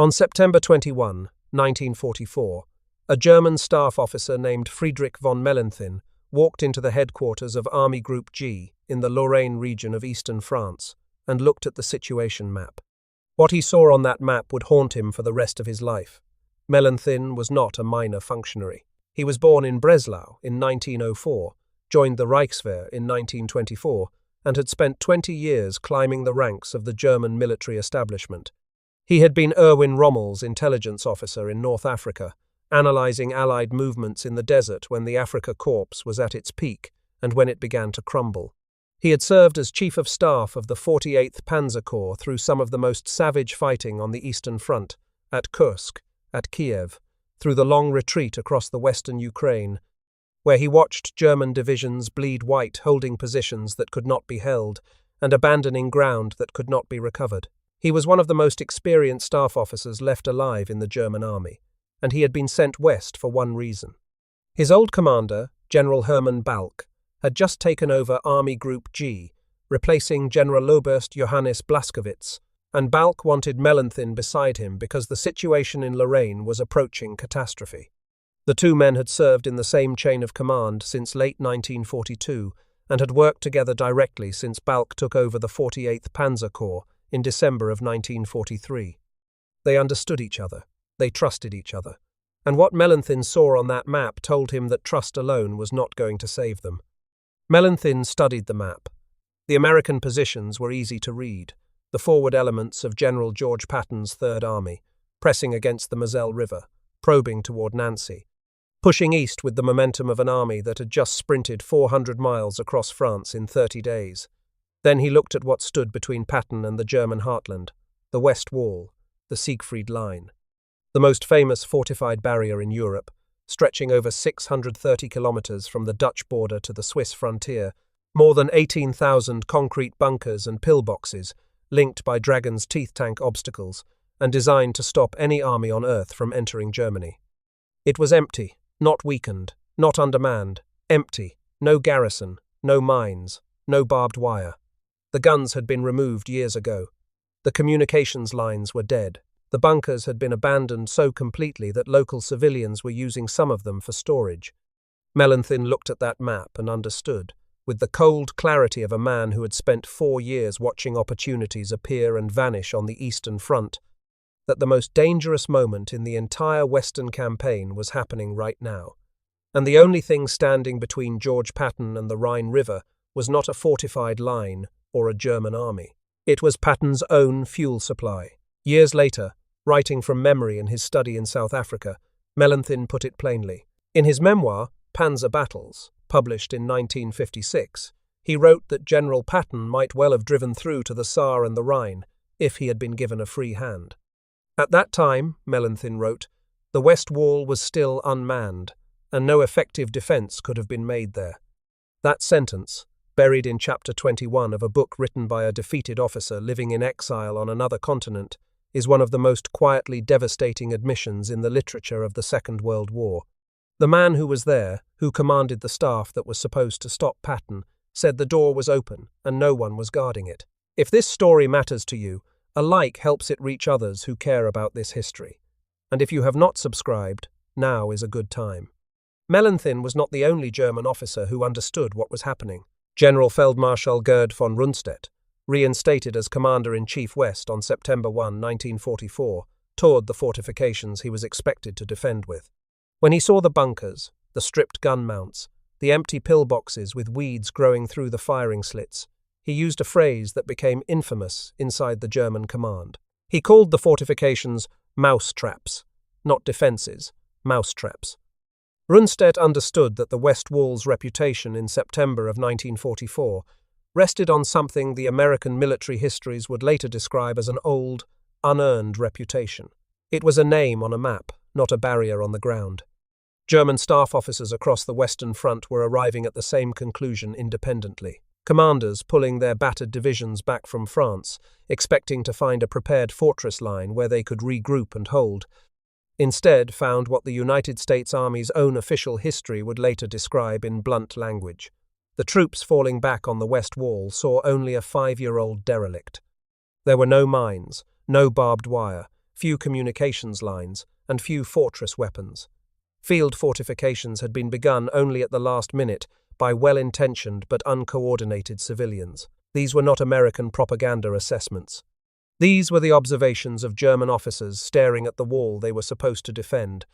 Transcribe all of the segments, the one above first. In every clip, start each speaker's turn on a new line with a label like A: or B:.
A: On September 21, 1944, a German staff officer named Friedrich von Mellenthin walked into the headquarters of Army Group G in the Lorraine region of eastern France and looked at the situation map. What he saw on that map would haunt him for the rest of his life. Mellenthin was not a minor functionary. He was born in Breslau in 1904, joined the Reichswehr in 1924, and had spent 20 years climbing the ranks of the German military establishment. He had been Erwin Rommel's intelligence officer in North Africa, analyzing Allied movements in the desert when the Afrika Korps was at its peak and when it began to crumble. He had served as Chief of Staff of the 48th Panzer Corps through some of the most savage fighting on the Eastern Front, at Kursk, at Kiev, through the long retreat across the western Ukraine, where he watched German divisions bleed white holding positions that could not be held and abandoning ground that could not be recovered. He was one of the most experienced staff officers left alive in the German army, and he had been sent west for one reason. His old commander, General Hermann Balck, had just taken over Army Group G, replacing Generaloberst Johannes Blaskowitz, and Balck wanted Mellenthin beside him because the situation in Lorraine was approaching catastrophe. The two men had served in the same chain of command since late 1942 and had worked together directly since Balck took over the 48th Panzer Corps in December of 1943. They understood each other. They trusted each other. And what Mellenthin saw on that map told him that trust alone was not going to save them. Mellenthin studied the map. The American positions were easy to read. The forward elements of General George Patton's Third Army, pressing against the Moselle River, probing toward Nancy, pushing east with the momentum of an army that had just sprinted 400 miles across France in 30 days. Then he looked at what stood between Patton and the German heartland, the West Wall, the Siegfried Line, the most famous fortified barrier in Europe, stretching over 630 kilometers from the Dutch border to the Swiss frontier, more than 18,000 concrete bunkers and pillboxes, linked by Dragon's Teeth tank obstacles, and designed to stop any army on Earth from entering Germany. It was empty, not weakened, not undermanned, empty, no garrison, no mines, no barbed wire. The guns had been removed years ago. The communications lines were dead. The bunkers had been abandoned so completely that local civilians were using some of them for storage. Mellenthin looked at that map and understood, with the cold clarity of a man who had spent 4 years watching opportunities appear and vanish on the Eastern Front, that the most dangerous moment in the entire Western campaign was happening right now. And the only thing standing between George Patton and the Rhine River was not a fortified line or a German army. It was Patton's own fuel supply. Years later, writing from memory in his study in South Africa, Mellenthin put it plainly. In his memoir, Panzer Battles, published in 1956, he wrote that General Patton might well have driven through to the Saar and the Rhine if he had been given a free hand. At that time, Mellenthin wrote, the West Wall was still unmanned, and no effective defense could have been made there. That sentence, buried in chapter 21 of a book written by a defeated officer living in exile on another continent, is one of the most quietly devastating admissions in the literature of the Second World War. The man who was there, who commanded the staff that was supposed to stop Patton, said the door was open and no one was guarding it. If this story matters to you, a like helps it reach others who care about this history. And if you have not subscribed, now is a good time. Mellenthin was not the only German officer who understood what was happening. General Feldmarschall Gerd von Rundstedt, reinstated as Commander-in-Chief West on September 1, 1944, toured the fortifications he was expected to defend with. When he saw the bunkers, the stripped gun mounts, the empty pillboxes with weeds growing through the firing slits, he used a phrase that became infamous inside the German command. He called the fortifications mouse traps, not defences, mouse traps. Rundstedt understood that the West Wall's reputation in September of 1944 rested on something the American military histories would later describe as an old, unearned reputation. It was a name on a map, not a barrier on the ground. German staff officers across the Western Front were arriving at the same conclusion independently. Commanders pulling their battered divisions back from France, expecting to find a prepared fortress line where they could regroup and hold, instead found what the United States Army's own official history would later describe in blunt language. The troops falling back on the West Wall saw only a 5-year-old derelict. There were no mines, no barbed wire, few communications lines, and few fortress weapons. Field fortifications had been begun only at the last minute by well-intentioned but uncoordinated civilians. These were not American propaganda assessments. These were the observations of German officers staring at the wall they were supposed to defend,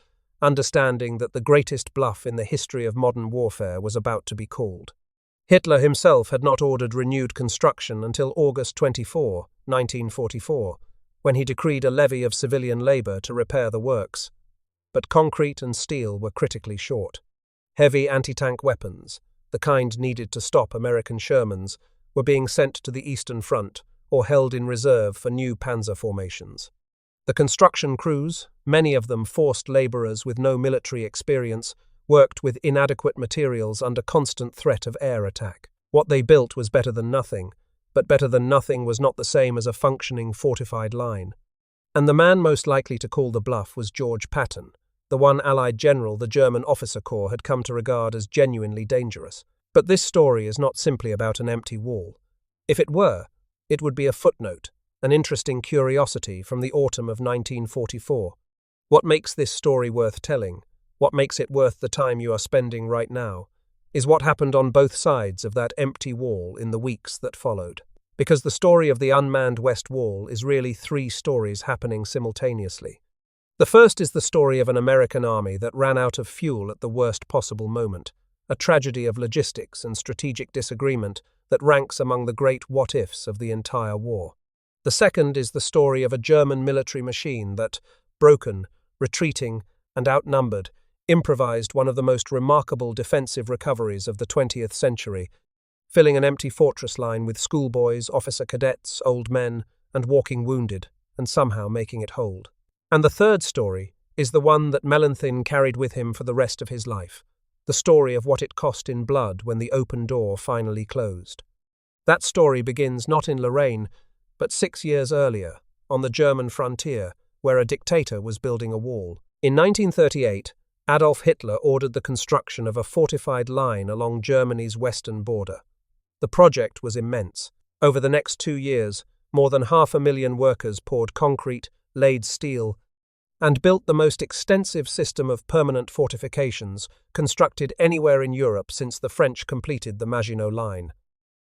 A: understanding that the greatest bluff in the history of modern warfare was about to be called. Hitler himself had not ordered renewed construction until August 24, 1944, when he decreed a levy of civilian labor to repair the works. But concrete and steel were critically short. Heavy anti-tank weapons, the kind needed to stop American Shermans, were being sent to the Eastern Front or held in reserve for new panzer formations. The construction crews, many of them forced laborers with no military experience, worked with inadequate materials under constant threat of air attack. What they built was better than nothing, but better than nothing was not the same as a functioning fortified line. And the man most likely to call the bluff was George Patton, the one Allied general the German officer corps had come to regard as genuinely dangerous. But this story is not simply about an empty wall. If it were, it would be a footnote, an interesting curiosity from the autumn of 1944. What makes this story worth telling, what makes it worth the time you are spending right now, is what happened on both sides of that empty wall in the weeks that followed. Because the story of the unmanned West Wall is really three stories happening simultaneously. The first is the story of an American army that ran out of fuel at the worst possible moment, a tragedy of logistics and strategic disagreement that ranks among the great what-ifs of the entire war. The second is the story of a German military machine that, broken, retreating, and outnumbered, improvised one of the most remarkable defensive recoveries of the 20th century, filling an empty fortress line with schoolboys, officer cadets, old men, and walking wounded, and somehow making it hold. And the third story is the one that Mellenthin carried with him for the rest of his life, the story of what it cost in blood when the open door finally closed. That story begins not in Lorraine, but 6 years earlier, on the German frontier, where a dictator was building a wall. In 1938, Adolf Hitler ordered the construction of a fortified line along Germany's western border. The project was immense. Over the next 2 years, more than 500,000 workers poured concrete, laid steel, and built the most extensive system of permanent fortifications constructed anywhere in Europe since the French completed the Maginot Line.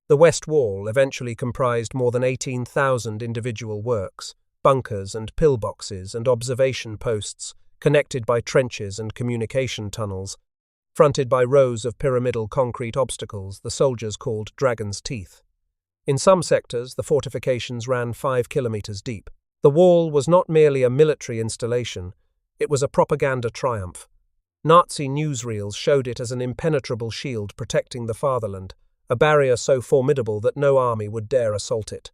A: The West Wall eventually comprised more than 18,000 individual works, bunkers and pillboxes and observation posts, connected by trenches and communication tunnels, fronted by rows of pyramidal concrete obstacles the soldiers called dragon's teeth. In some sectors, the fortifications ran 5 kilometers deep. The wall was not merely a military installation, it was a propaganda triumph. Nazi newsreels showed it as an impenetrable shield protecting the fatherland, a barrier so formidable that no army would dare assault it.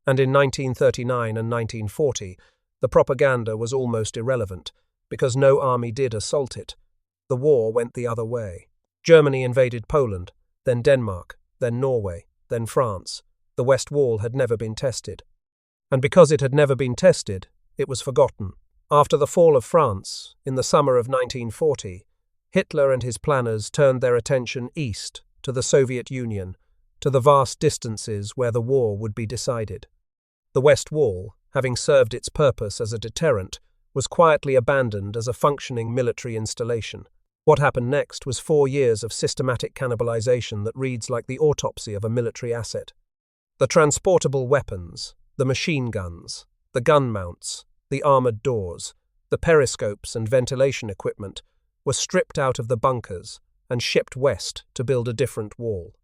A: And in 1939 and 1940, the propaganda was almost irrelevant, because no army did assault it. The war went the other way. Germany invaded Poland, then Denmark, then Norway, then France. The West Wall had never been tested. And because it had never been tested, it was forgotten. After the fall of France, in the summer of 1940, Hitler and his planners turned their attention east, to the Soviet Union, to the vast distances where the war would be decided. The West Wall, having served its purpose as a deterrent, was quietly abandoned as a functioning military installation. What happened next was 4 years of systematic cannibalization that reads like the autopsy of a military asset. The transportable weapons, the machine guns, the gun mounts, the armored doors, the periscopes and ventilation equipment were stripped out of the bunkers and shipped west to build a different wall.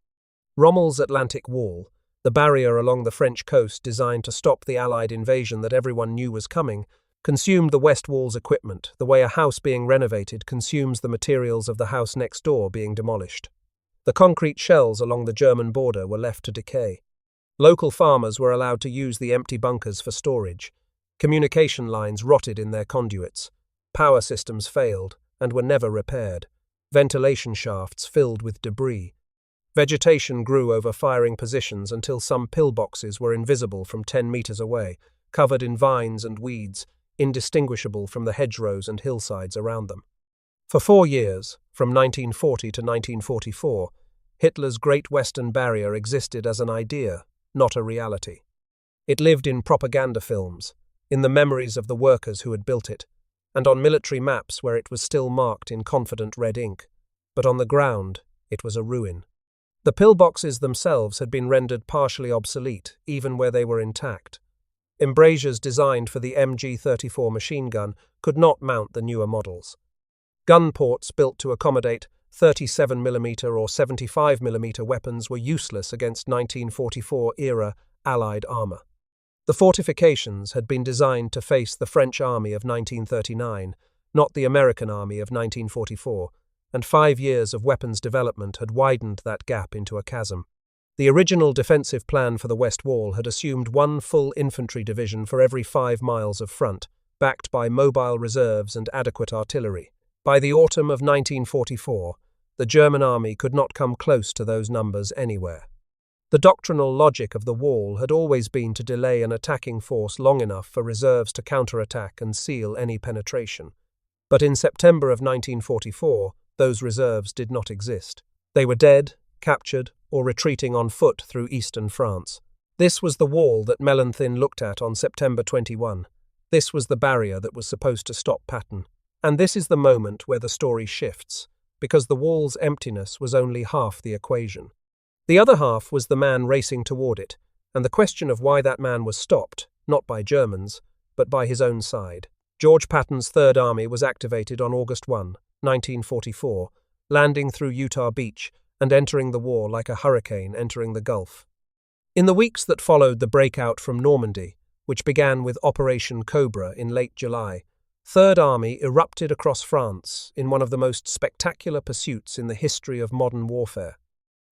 A: Rommel's Atlantic Wall, the barrier along the French coast designed to stop the Allied invasion that everyone knew was coming, consumed the West Wall's equipment the way a house being renovated consumes the materials of the house next door being demolished. The concrete shells along the German border were left to decay. Local farmers were allowed to use the empty bunkers for storage. Communication lines rotted in their conduits. Power systems failed and were never repaired. Ventilation shafts filled with debris. Vegetation grew over firing positions until some pillboxes were invisible from 10 meters away, covered in vines and weeds, indistinguishable from the hedgerows and hillsides around them. For 4 years, from 1940 to 1944, Hitler's Great Western Barrier existed as an idea, not a reality. It lived in propaganda films, in the memories of the workers who had built it, and on military maps where it was still marked in confident red ink, but on the ground it was a ruin. The pillboxes themselves had been rendered partially obsolete, even where they were intact. Embrasures designed for the MG-34 machine gun could not mount the newer models. Gun ports built to accommodate 37mm or 75mm weapons were useless against 1944-era Allied armour. The fortifications had been designed to face the French army of 1939, not the American army of 1944, and 5 years of weapons development had widened that gap into a chasm. The original defensive plan for the West Wall had assumed 1 full infantry division for every 5 miles of front, backed by mobile reserves and adequate artillery. By the autumn of 1944, the German army could not come close to those numbers anywhere. The doctrinal logic of the wall had always been to delay an attacking force long enough for reserves to counterattack and seal any penetration. But in September of 1944, those reserves did not exist. They were dead, captured, or retreating on foot through eastern France. This was the wall that Mellenthin looked at on September 21. This was the barrier that was supposed to stop Patton. And this is the moment where the story shifts, because the wall's emptiness was only half the equation. The other half was the man racing toward it, and the question of why that man was stopped, not by Germans, but by his own side. George Patton's Third Army was activated on August 1, 1944, landing through Utah Beach and entering the war like a hurricane entering the Gulf. In the weeks that followed the breakout from Normandy, which began with Operation Cobra in late July, Third Army erupted across France in one of the most spectacular pursuits in the history of modern warfare.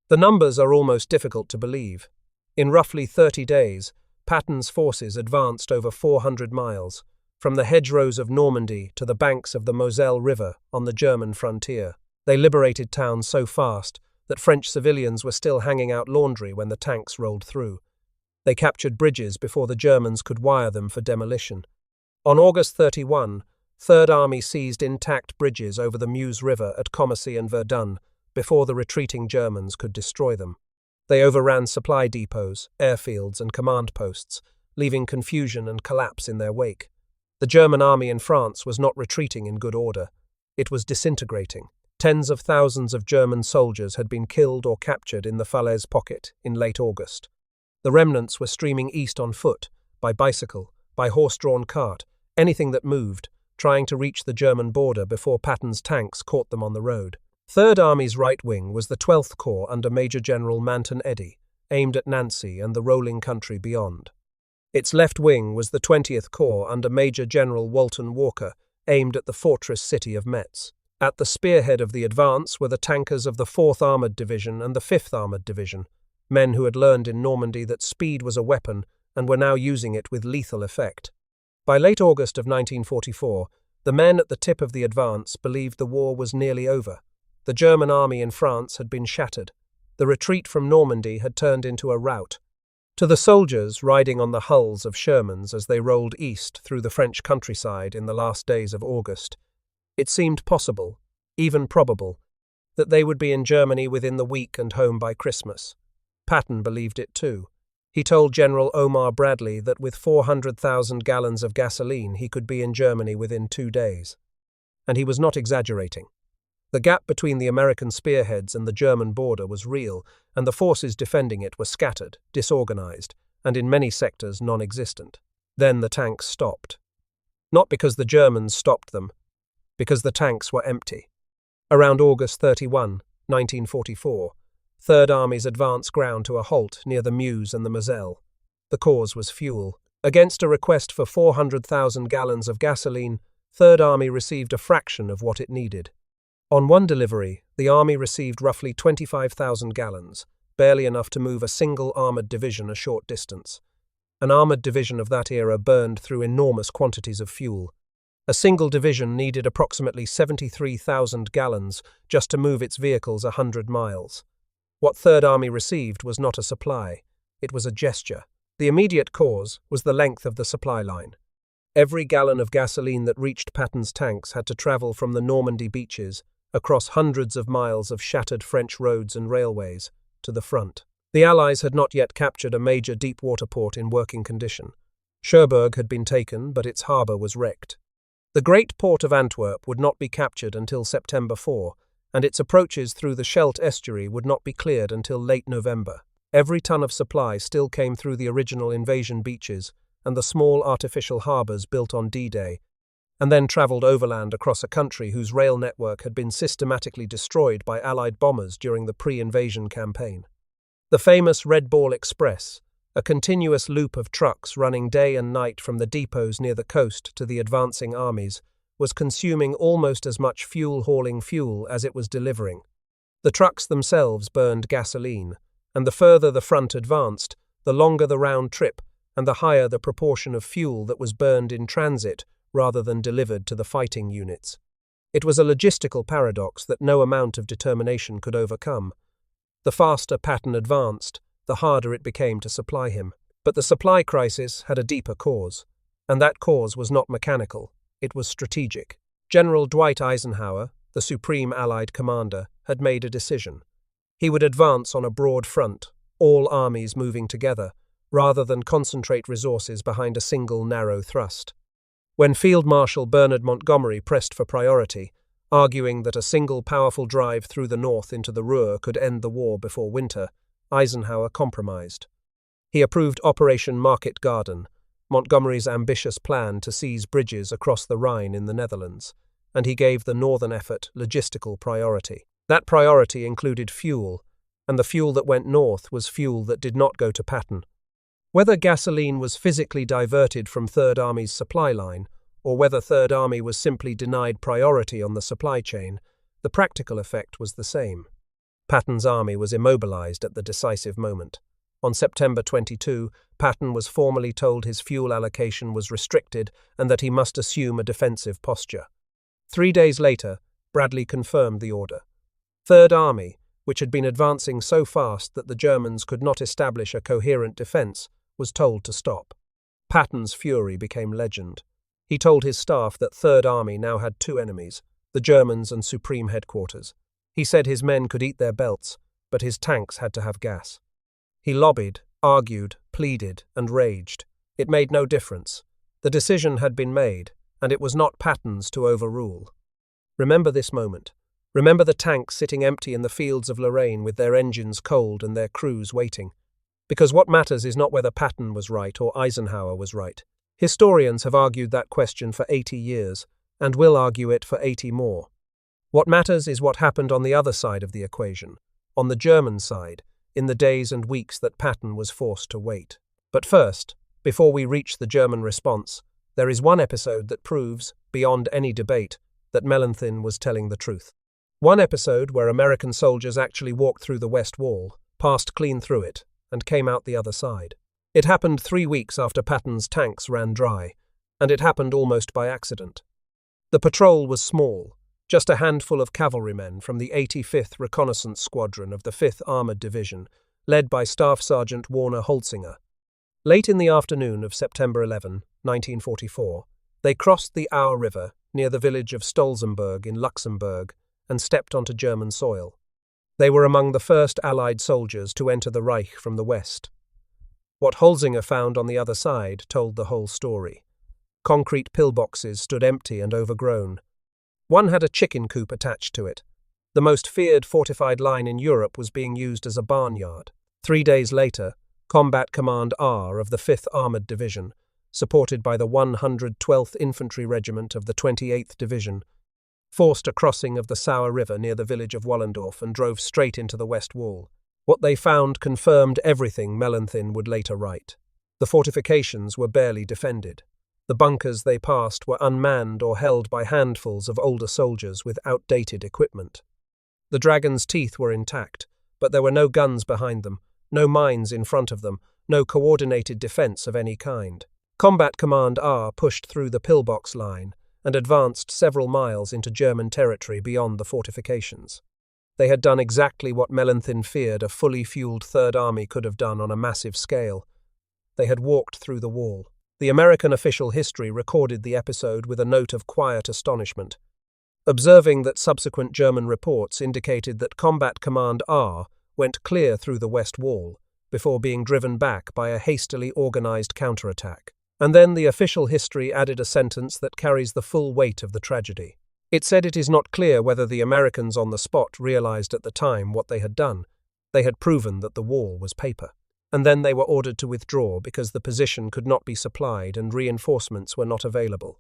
A: The numbers are almost difficult to believe. In roughly 30 days, Patton's forces advanced over 400 miles, from the hedgerows of Normandy to the banks of the Moselle River on the German frontier. They liberated towns so fast that French civilians were still hanging out laundry when the tanks rolled through. They captured bridges before the Germans could wire them for demolition. On August 31, Third Army seized intact bridges over the Meuse River at Commercy and Verdun before the retreating Germans could destroy them. They overran supply depots, airfields, and command posts, leaving confusion and collapse in their wake. The German army in France was not retreating in good order. It was disintegrating. Tens of thousands of German soldiers had been killed or captured in the Falaise pocket in late August. The remnants were streaming east on foot, by bicycle, by horse-drawn cart, anything that moved, trying to reach the German border before Patton's tanks caught them on the road. Third Army's right wing was the 12th Corps under Major General Manton Eddy, aimed at Nancy and the rolling country beyond. Its left wing was the 20th Corps under Major General Walton Walker, aimed at the fortress city of Metz. At the spearhead of the advance were the tankers of the 4th Armoured Division and the 5th Armoured Division, men who had learned in Normandy that speed was a weapon and were now using it with lethal effect. By late August of 1944, the men at the tip of the advance believed the war was nearly over. The German army in France had been shattered. The retreat from Normandy had turned into a rout. To the soldiers riding on the hulls of Shermans as they rolled east through the French countryside in the last days of August, it seemed possible, even probable, that they would be in Germany within the week and home by Christmas. Patton believed it too. He told General Omar Bradley that with 400,000 gallons of gasoline he could be in Germany within 2 days. And he was not exaggerating. The gap between the American spearheads and the German border was real, and the forces defending it were scattered, disorganized, and in many sectors non-existent. Then the tanks stopped. Not because the Germans stopped them, because the tanks were empty. Around August 31, 1944, Third Army's advance ground to a halt near the Meuse and the Moselle. The cause was fuel. Against a request for 400,000 gallons of gasoline, Third Army received a fraction of what it needed. On one delivery, the Army received roughly 25,000 gallons, barely enough to move a single armoured division a short distance. An armoured division of that era burned through enormous quantities of fuel. A single division needed approximately 73,000 gallons just to move its vehicles 100 miles. What Third Army received was not a supply, it was a gesture. The immediate cause was the length of the supply line. Every gallon of gasoline that reached Patton's tanks had to travel from the Normandy beaches, across hundreds of miles of shattered French roads and railways, to the front. The Allies had not yet captured a major deep-water port in working condition. Cherbourg had been taken, but its harbour was wrecked. The great port of Antwerp would not be captured until September 4, and its approaches through the Scheldt estuary would not be cleared until late November. Every ton of supply still came through the original invasion beaches and the small artificial harbours built on D-Day, and then travelled overland across a country whose rail network had been systematically destroyed by Allied bombers during the pre-invasion campaign. The famous Red Ball Express, a continuous loop of trucks running day and night from the depots near the coast to the advancing armies, was consuming almost as much fuel-hauling fuel as it was delivering. The trucks themselves burned gasoline, and the further the front advanced, the longer the round trip and the higher the proportion of fuel that was burned in transit rather than delivered to the fighting units. It was a logistical paradox that no amount of determination could overcome. The faster Patton advanced, the harder it became to supply him. But the supply crisis had a deeper cause, and that cause was not mechanical, it was strategic. General Dwight Eisenhower, the supreme Allied commander, had made a decision. He would advance on a broad front, all armies moving together, rather than concentrate resources behind a single narrow thrust. When Field Marshal Bernard Montgomery pressed for priority, arguing that a single powerful drive through the north into the Ruhr could end the war before winter, Eisenhower compromised. He approved Operation Market Garden, Montgomery's ambitious plan to seize bridges across the Rhine in the Netherlands, and he gave the northern effort logistical priority. That priority included fuel, and the fuel that went north was fuel that did not go to Patton. Whether gasoline was physically diverted from Third Army's supply line, or whether Third Army was simply denied priority on the supply chain, the practical effect was the same. Patton's army was immobilized at the decisive moment. On September 22, Patton was formally told his fuel allocation was restricted and that he must assume a defensive posture. 3 days later, Bradley confirmed the order. Third Army, which had been advancing so fast that the Germans could not establish a coherent defense, was told to stop. Patton's fury became legend. He told his staff that Third Army now had 2 enemies, the Germans and Supreme Headquarters. He said his men could eat their belts, but his tanks had to have gas. He lobbied, argued, pleaded, and raged. It made no difference. The decision had been made, and it was not Patton's to overrule. Remember this moment. Remember the tanks sitting empty in the fields of Lorraine with their engines cold and their crews waiting. Because what matters is not whether Patton was right or Eisenhower was right. Historians have argued that question for 80 years, and will argue it for 80 more. What matters is what happened on the other side of the equation, on the German side, in the days and weeks that Patton was forced to wait. But first, before we reach the German response, there is one episode that proves, beyond any debate, that Mellenthin was telling the truth. One episode where American soldiers actually walked through the West Wall, passed clean through it, and came out the other side. It happened 3 weeks after Patton's tanks ran dry, and it happened almost by accident. The patrol was small, just a handful of cavalrymen from the 85th Reconnaissance Squadron of the 5th Armoured Division, led by Staff Sergeant Warner Holzinger. Late in the afternoon of September 11, 1944, they crossed the Our River near the village of Stolzenberg in Luxembourg and stepped onto German soil. They were among the first Allied soldiers to enter the Reich from the west. What Holzinger found on the other side told the whole story. Concrete pillboxes stood empty and overgrown. One had a chicken coop attached to it. The most feared fortified line in Europe was being used as a barnyard. 3 days later, Combat Command R of the 5th Armoured Division, supported by the 112th Infantry Regiment of the 28th Division, forced a crossing of the Sauer River near the village of Wollendorf and drove straight into the West Wall. What they found confirmed everything Mellenthin would later write. The fortifications were barely defended. The bunkers they passed were unmanned or held by handfuls of older soldiers with outdated equipment. The Dragon's teeth were intact, but there were no guns behind them, no mines in front of them, no coordinated defense of any kind. Combat Command R pushed through the pillbox line and advanced several miles into German territory beyond the fortifications. They had done exactly what Mellenthin feared a fully fueled Third Army could have done on a massive scale. They had walked through the wall. The American official history recorded the episode with a note of quiet astonishment, observing that subsequent German reports indicated that Combat Command R went clear through the West Wall before being driven back by a hastily organized counterattack. And then the official history added a sentence that carries the full weight of the tragedy. It said it is not clear whether the Americans on the spot realized at the time what they had done. They had proven that the wall was paper. And then they were ordered to withdraw because the position could not be supplied and reinforcements were not available.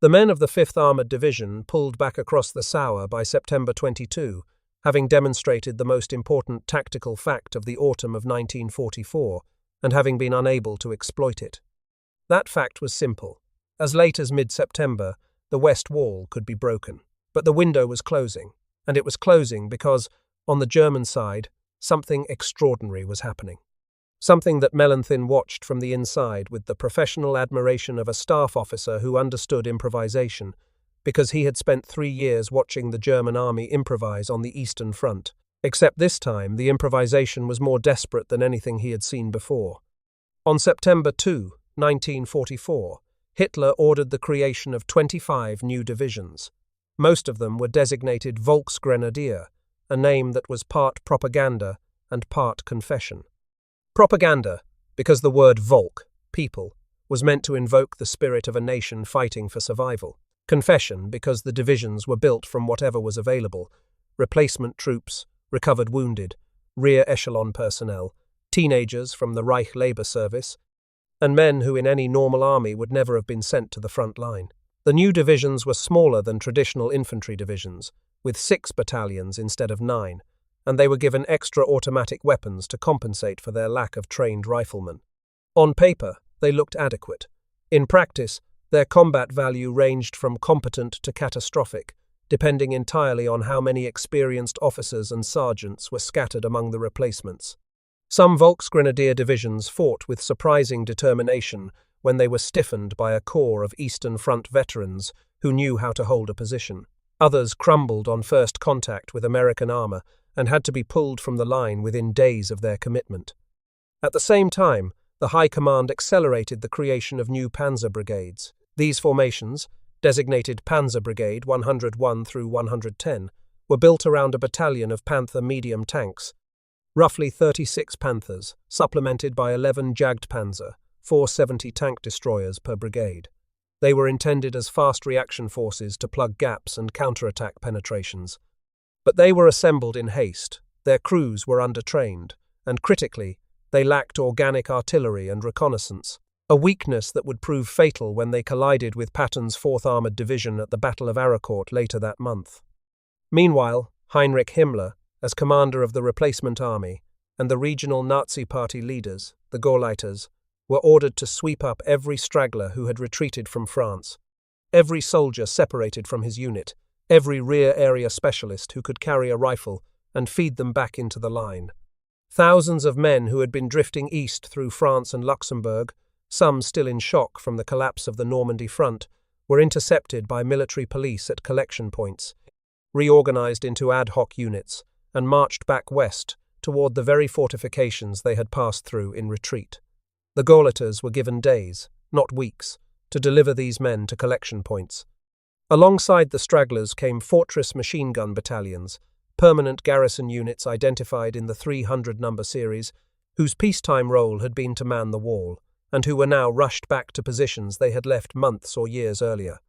A: The men of the 5th Armoured Division pulled back across the Sauer by September 22, having demonstrated the most important tactical fact of the autumn of 1944 and having been unable to exploit it. That fact was simple. As late as mid-September, the West Wall could be broken. But the window was closing, and it was closing because, on the German side, something extraordinary was happening. Something that Mellenthin watched from the inside with the professional admiration of a staff officer who understood improvisation, because he had spent 3 years watching the German army improvise on the Eastern Front. Except this time, the improvisation was more desperate than anything he had seen before. On September 2, 1944, Hitler ordered the creation of 25 new divisions. Most of them were designated Volksgrenadier, a name that was part propaganda and part confession. Propaganda, because the word Volk, people, was meant to invoke the spirit of a nation fighting for survival. Confession, because the divisions were built from whatever was available: replacement troops, recovered wounded, rear echelon personnel, teenagers from the Reich Labour Service, and men who in any normal army would never have been sent to the front line. The new divisions were smaller than traditional infantry divisions, with 6 battalions instead of 9, and they were given extra automatic weapons to compensate for their lack of trained riflemen. On paper, they looked adequate. In practice, their combat value ranged from competent to catastrophic, depending entirely on how many experienced officers and sergeants were scattered among the replacements. Some Volksgrenadier divisions fought with surprising determination when they were stiffened by a corps of Eastern Front veterans who knew how to hold a position. Others crumbled on first contact with American armor and had to be pulled from the line within days of their commitment. At the same time, the High Command accelerated the creation of new panzer brigades. These formations, designated Panzer Brigade 101 through 110, were built around a battalion of Panther medium tanks, roughly 36 Panthers, supplemented by 11 Jagdpanzer, 470 tank destroyers per brigade. They were intended as fast reaction forces to plug gaps and counterattack penetrations. But they were assembled in haste, their crews were undertrained, and critically, they lacked organic artillery and reconnaissance, a weakness that would prove fatal when they collided with Patton's 4th Armoured Division at the Battle of Arcourt later that month. Meanwhile, Heinrich Himmler, as commander of the replacement army, and the regional Nazi party leaders, the Gauleiters, were ordered to sweep up every straggler who had retreated from France, every soldier separated from his unit, every rear area specialist who could carry a rifle, and feed them back into the line. Thousands of men who had been drifting east through France and Luxembourg, some still in shock from the collapse of the Normandy front, were intercepted by military police at collection points, reorganized into ad hoc units, and marched back west toward the very fortifications they had passed through in retreat. The Gauleiters were given days, not weeks, to deliver these men to collection points. Alongside the stragglers came fortress machine gun battalions, permanent garrison units identified in the 300 number series, whose peacetime role had been to man the wall, and who were now rushed back to positions they had left months or years earlier.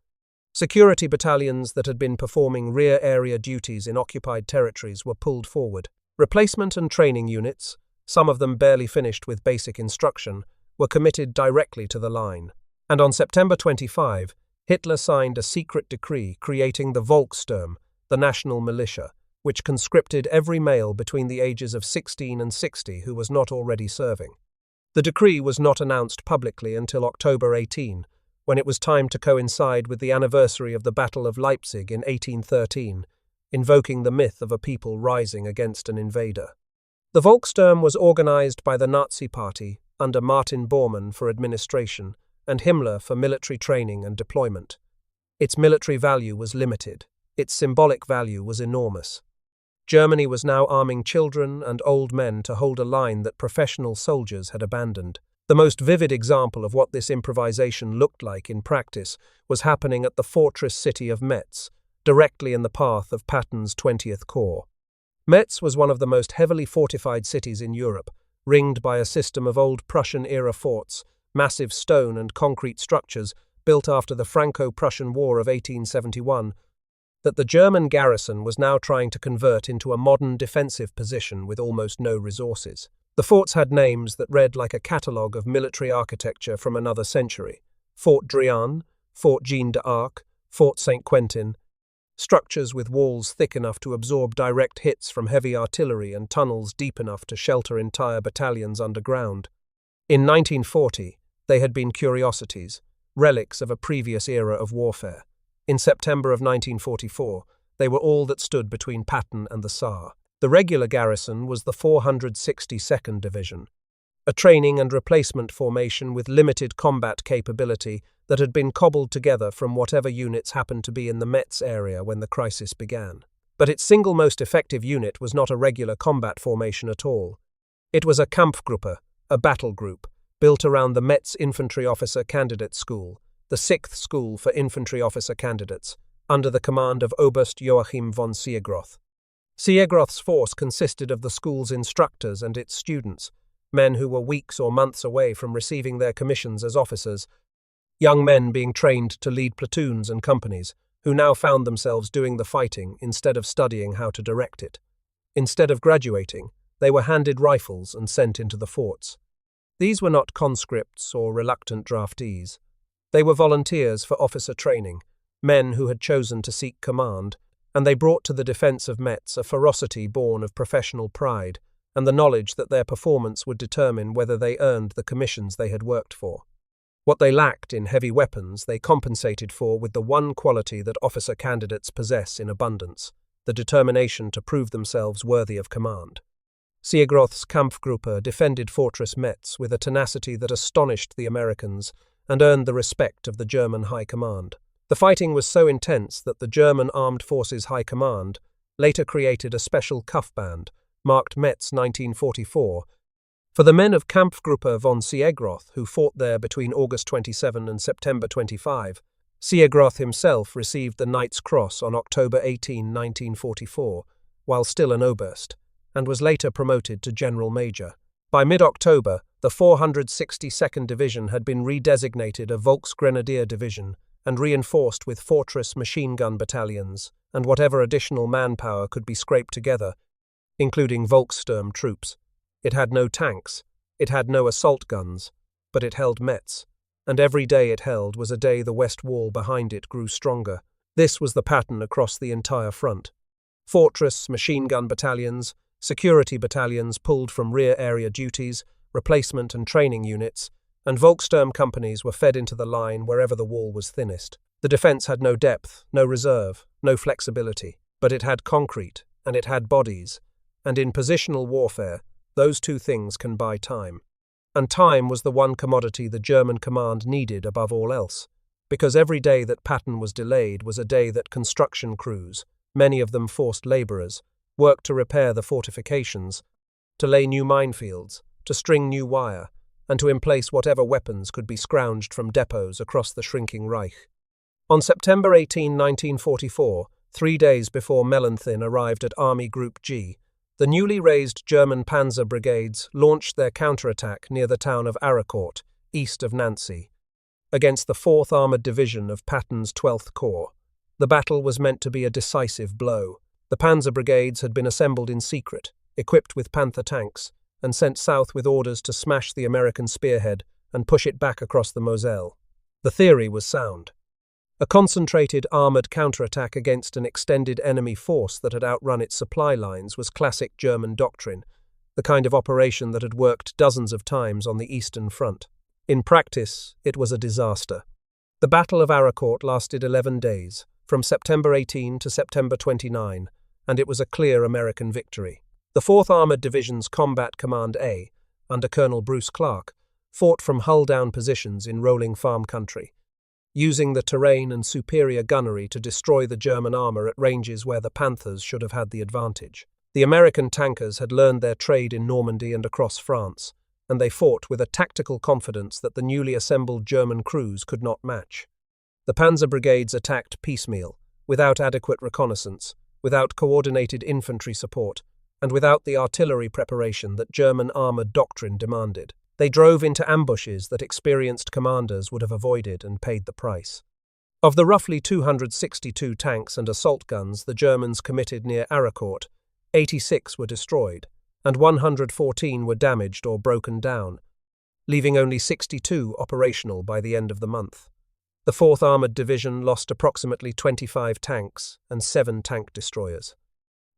A: Security battalions that had been performing rear area duties in occupied territories were pulled forward. Replacement and training units, some of them barely finished with basic instruction, were committed directly to the line. And on September 25, Hitler signed a secret decree creating the Volkssturm, the national militia, which conscripted every male between the ages of 16 and 60 who was not already serving. The decree was not announced publicly until October 18, when it was time to coincide with the anniversary of the Battle of Leipzig in 1813, invoking the myth of a people rising against an invader. The Volkssturm was organized by the Nazi Party under Martin Bormann for administration and Himmler for military training and deployment. Its military value was limited. Its symbolic value was enormous. Germany was now arming children and old men to hold a line that professional soldiers had abandoned. The most vivid example of what this improvisation looked like in practice was happening at the fortress city of Metz, directly in the path of Patton's 20th Corps. Metz was one of the most heavily fortified cities in Europe, ringed by a system of old Prussian-era forts, massive stone and concrete structures built after the Franco-Prussian War of 1871, that the German garrison was now trying to convert into a modern defensive position with almost no resources. The forts had names that read like a catalogue of military architecture from another century: Fort Drian, Fort Jeanne d'Arc, Fort Saint-Quentin, structures with walls thick enough to absorb direct hits from heavy artillery and tunnels deep enough to shelter entire battalions underground. In 1940, they had been curiosities, relics of a previous era of warfare. In September of 1944, they were all that stood between Patton and the Saar. The regular garrison was the 462nd Division, a training and replacement formation with limited combat capability that had been cobbled together from whatever units happened to be in the Metz area when the crisis began. But its single most effective unit was not a regular combat formation at all. It was a Kampfgruppe, a battle group, built around the Metz Infantry Officer Candidate School, the 6th school for infantry officer candidates, under the command of Oberst Joachim von Siegroth. Siegroth's force consisted of the school's instructors and its students, men who were weeks or months away from receiving their commissions as officers, young men being trained to lead platoons and companies, who now found themselves doing the fighting instead of studying how to direct it. Instead of graduating, they were handed rifles and sent into the forts. These were not conscripts or reluctant draftees. They were volunteers for officer training, men who had chosen to seek command, and they brought to the defense of Metz a ferocity born of professional pride and the knowledge that their performance would determine whether they earned the commissions they had worked for. What they lacked in heavy weapons they compensated for with the one quality that officer candidates possess in abundance: the determination to prove themselves worthy of command. Siegroth's Kampfgruppe defended Fortress Metz with a tenacity that astonished the Americans and earned the respect of the German High Command. The fighting was so intense that the German Armed Forces High Command later created a special cuff band, marked Metz 1944, for the men of Kampfgruppe von Siegroth who fought there between August 27 and September 25. Siegroth himself received the Knight's Cross on October 18, 1944, while still an Oberst, and was later promoted to General Major. By mid-October, the 462nd Division had been redesignated a Volksgrenadier Division and reinforced with fortress machine gun battalions and whatever additional manpower could be scraped together, including Volkssturm troops. It had no tanks, it had no assault guns, but it held Metz, and every day it held was a day the west wall behind it grew stronger. This was the pattern across the entire front. Fortress machine gun battalions, security battalions pulled from rear area duties, replacement and training units, and Volkssturm companies were fed into the line wherever the wall was thinnest. The defense had no depth, no reserve, no flexibility, but it had concrete, and it had bodies, and in positional warfare, those two things can buy time. And time was the one commodity the German command needed above all else, because every day that Patton was delayed was a day that construction crews, many of them forced labourers, worked to repair the fortifications, to lay new minefields, to string new wire, and to emplace whatever weapons could be scrounged from depots across the shrinking Reich. On September 18, 1944, 3 days before Mellenthin arrived at Army Group G, the newly raised German Panzer Brigades launched their counterattack near the town of Aricourt, east of Nancy, against the 4th Armoured Division of Patton's 12th Corps. The battle was meant to be a decisive blow. The Panzer Brigades had been assembled in secret, equipped with Panther tanks, and sent south with orders to smash the American spearhead and push it back across the Moselle. The theory was sound. A concentrated armoured counterattack against an extended enemy force that had outrun its supply lines was classic German doctrine, the kind of operation that had worked dozens of times on the Eastern Front. In practice, it was a disaster. The Battle of Aricourt lasted 11 days, from September 18 to September 29, and it was a clear American victory. The 4th Armoured Division's Combat Command A, under Colonel Bruce Clark, fought from hull-down positions in rolling farm country, using the terrain and superior gunnery to destroy the German armour at ranges where the Panthers should have had the advantage. The American tankers had learned their trade in Normandy and across France, and they fought with a tactical confidence that the newly assembled German crews could not match. The Panzer Brigades attacked piecemeal, without adequate reconnaissance, without coordinated infantry support, and without the artillery preparation that German armoured doctrine demanded. They drove into ambushes that experienced commanders would have avoided and paid the price. Of the roughly 262 tanks and assault guns the Germans committed near Aracourt, 86 were destroyed, and 114 were damaged or broken down, leaving only 62 operational by the end of the month. The 4th Armoured Division lost approximately 25 tanks and 7 tank destroyers.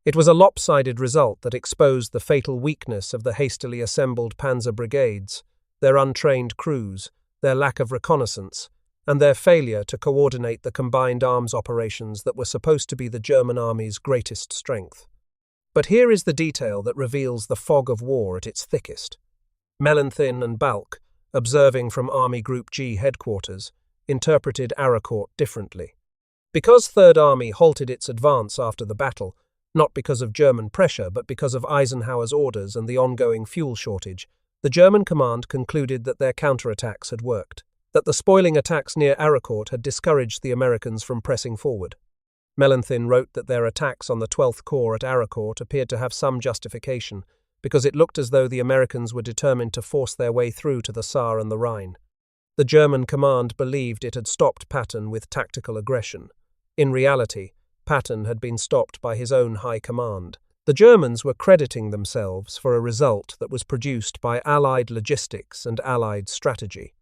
A: It was a lopsided result that exposed the fatal weakness of the hastily assembled panzer brigades, their untrained crews, their lack of reconnaissance, and their failure to coordinate the combined arms operations that were supposed to be the German army's greatest strength. But here is the detail that reveals the fog of war at its thickest. Mellenthin and Balck, observing from Army Group G headquarters, interpreted Aracourt differently. Because Third Army halted its advance after the battle, not because of German pressure but because of Eisenhower's orders and the ongoing fuel shortage, the German command concluded that their counterattacks had worked, that the spoiling attacks near Aracourt had discouraged the Americans from pressing forward. Mellenthin wrote that their attacks on the 12th Corps at Aracourt appeared to have some justification, because it looked as though the Americans were determined to force their way through to the Saar and the Rhine. The German command believed it had stopped Patton with tactical aggression. In reality, Patton had been stopped by his own high command. The Germans were crediting themselves for a result that was produced by Allied logistics and Allied strategy.